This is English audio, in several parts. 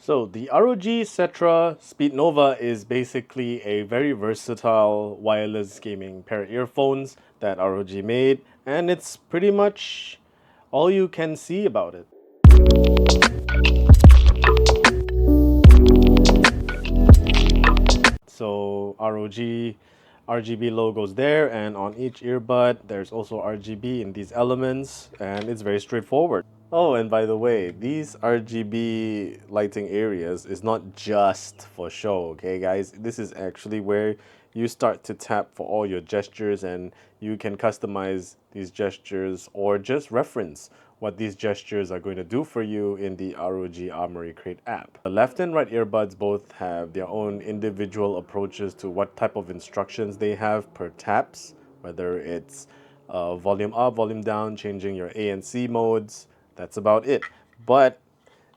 So the ROG Cetra SpeedNova is basically a very versatile wireless gaming pair of earphones that ROG made, and it's pretty much all you can see about it. So ROG RGB logos there, and on each earbud there's also RGB in these elements, and it's very straightforward. Oh, and by the way, these RGB lighting areas is not just for show, okay guys? This is actually where you start to tap for all your gestures, and you can customize these gestures or just reference what these gestures are going to do for you in the ROG Armoury Crate app. The left and right earbuds both have their own individual approaches to what type of instructions they have per taps, whether it's volume up, volume down, changing your ANC modes. That's about it. But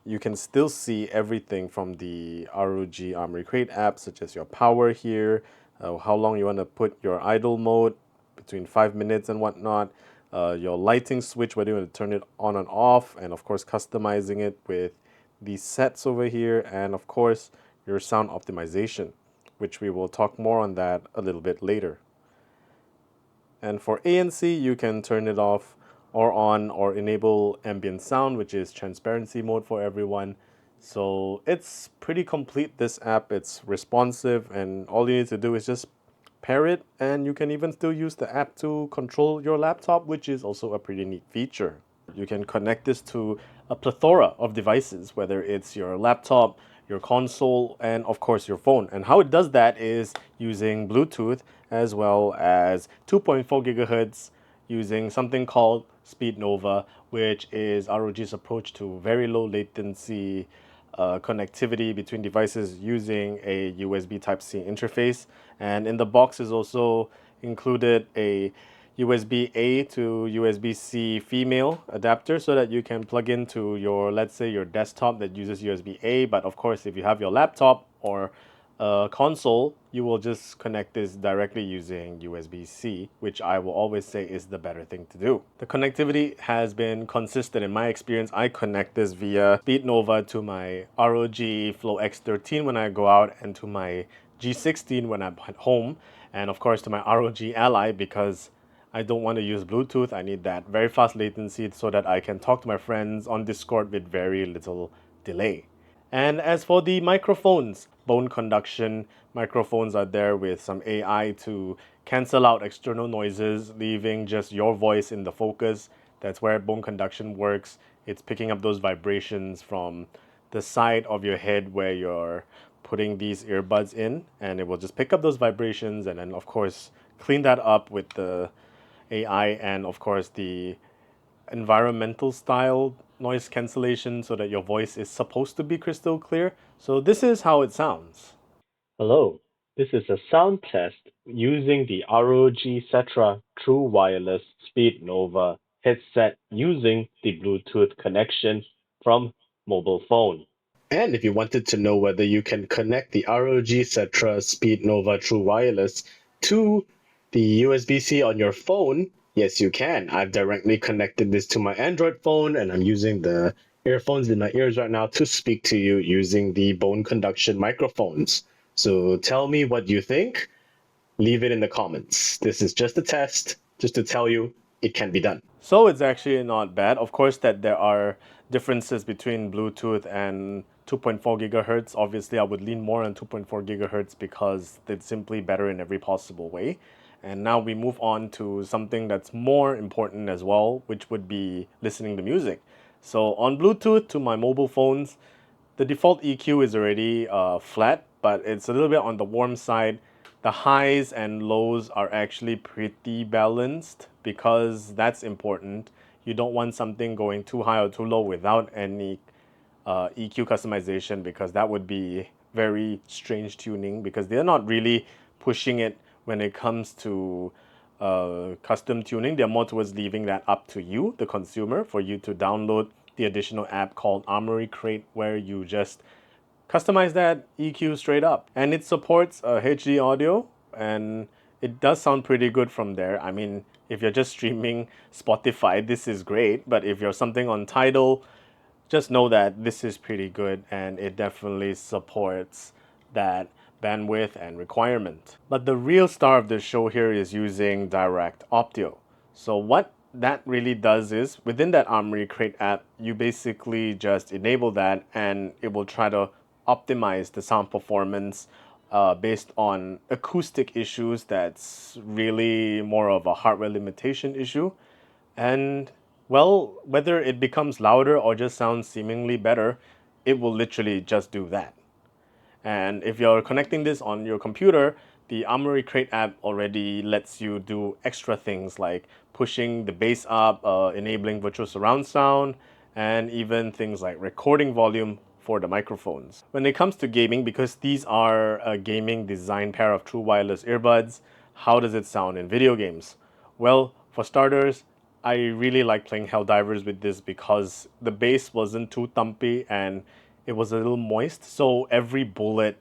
you can still see everything from the ROG Armoury Crate app, such as your power here, how long you want to put your idle mode, between 5 minutes and whatnot, your lighting switch, whether you want to turn it on and off, and of course customizing it with these sets over here, and of course your sound optimization, which we will talk more on that a little bit later. And for ANC, you can turn it off or on or enable ambient sound, which is transparency mode for everyone. So it's pretty complete, this app. It's responsive, and all you need to do is just pair it, and you can even still use the app to control your laptop, which is also a pretty neat feature. You can connect this to a plethora of devices, whether it's your laptop, your console, and of course your phone. And how it does that is using Bluetooth as well as 2.4 gigahertz using something called SpeedNova, which is ROG's approach to very low latency connectivity between devices using a USB Type-C interface. And in the box is also included a USB-A to USB-C female adapter so that you can plug into your, let's say, your desktop that uses USB-A. But of course, if you have your laptop or console, you will just connect this directly using USB-C, which I will always say is the better thing to do. The connectivity has been consistent in my experience. I connect this via SpeedNova to my ROG Flow X13 when I go out, and to my G16 when I'm at home, and of course to my ROG Ally because I don't want to use Bluetooth. I need that very fast latency so that I can talk to my friends on Discord with very little delay. And as for the microphones, bone conduction microphones are there with some AI to cancel out external noises, leaving just your voice in the focus. That's where bone conduction works. It's picking up those vibrations from the side of your head where you're putting these earbuds in, and it will just pick up those vibrations and then of course clean that up with the AI, and of course the environmental style noise cancellation so that your voice is supposed to be crystal clear. So this is how it sounds. Hello, this is a sound test using the ROG Cetra True Wireless SpeedNova headset using the Bluetooth connection from mobile phone. And if you wanted to know whether you can connect the ROG Cetra SpeedNova True Wireless to the USB-C on your phone, yes, you can. I've directly connected this to my Android phone, and I'm using the earphones in my ears right now to speak to you using the bone conduction microphones. So tell me what you think. Leave it in the comments. This is just a test, just to tell you it can be done. So it's actually not bad. Of course that there are differences between Bluetooth and 2.4 gigahertz. Obviously I would lean more on 2.4 gigahertz because it's simply better in every possible way. And now we move on to something that's more important as well, which would be listening to music. So on Bluetooth to my mobile phones, the default EQ is already flat, but it's a little bit on the warm side. The highs and lows are actually pretty balanced because that's important. You don't want something going too high or too low without any EQ customization, because that would be very strange tuning, because they're not really pushing it when it comes to custom tuning. They're more towards leaving that up to you, the consumer, for you to download the additional app called Armoury Crate, where you just customize that EQ straight up. And it supports HD audio, and it does sound pretty good from there. I mean, if you're just streaming Spotify, this is great, but if you're something on Tidal, just know that this is pretty good and it definitely supports that bandwidth and requirement. But the real star of the show here is using direct optio. So what that really does is within that Armoury Crate app, you basically just enable that and it will try to optimize the sound performance based on acoustic issues. That's really more of a hardware limitation issue. And well, whether it becomes louder or just sounds seemingly better, it will literally just do that. And if you're connecting this on your computer, the Armoury Crate app already lets you do extra things like pushing the bass up, enabling virtual surround sound, and even things like recording volume for the microphones. When it comes to gaming, because these are a gaming design pair of true wireless earbuds, how does it sound in video games? Well, for starters, I really like playing Helldivers with this because the bass wasn't too thumpy and it was a little moist. So every bullet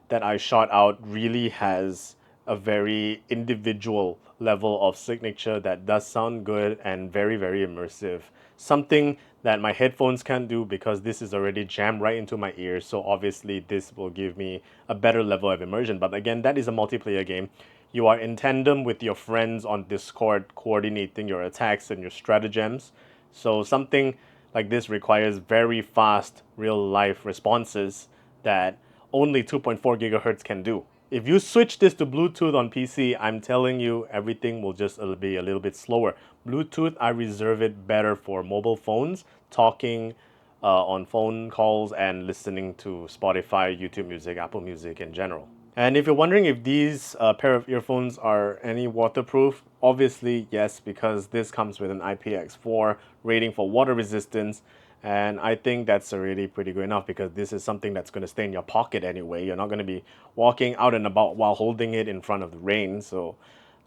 that I shot out really has a very individual level of signature that does sound good and very, very immersive. Something that my headphones can't do because this is already jammed right into my ears. So obviously this will give me a better level of immersion. But again, that is a multiplayer game. You are in tandem with your friends on Discord, coordinating your attacks and your stratagems. So something like this requires very fast, real-life responses that only 2.4 gigahertz can do. If you switch this to Bluetooth on PC, I'm telling you, everything will just be a little bit slower. Bluetooth, I reserve it better for mobile phones, talking on phone calls and listening to Spotify, YouTube Music, Apple Music in general. And if you're wondering if these pair of earphones are any waterproof, obviously yes, because this comes with an IPX4 rating for water resistance. And I think that's already pretty good enough because this is something that's going to stay in your pocket anyway. You're not going to be walking out and about while holding it in front of the rain. So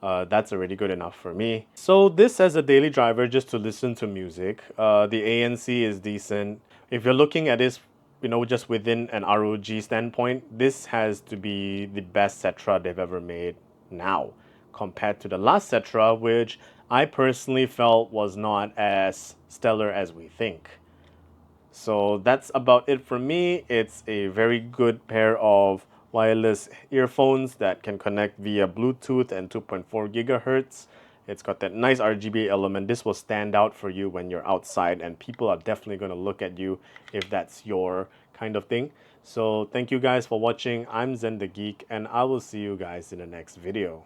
that's already good enough for me. So this as a daily driver just to listen to music. The ANC is decent. If you're looking at this, just within an ROG standpoint, this has to be the best Cetra they've ever made now, compared to the last Cetra, which I personally felt was not as stellar as we think. So that's about it for me. It's a very good pair of wireless earphones that can connect via Bluetooth and 2.4 gigahertz. It's got that nice RGB element. This will stand out for you when you're outside, and people are definitely going to look at you if that's your kind of thing. So thank you guys for watching. I'm Zen the Geek, and I will see you guys in the next video.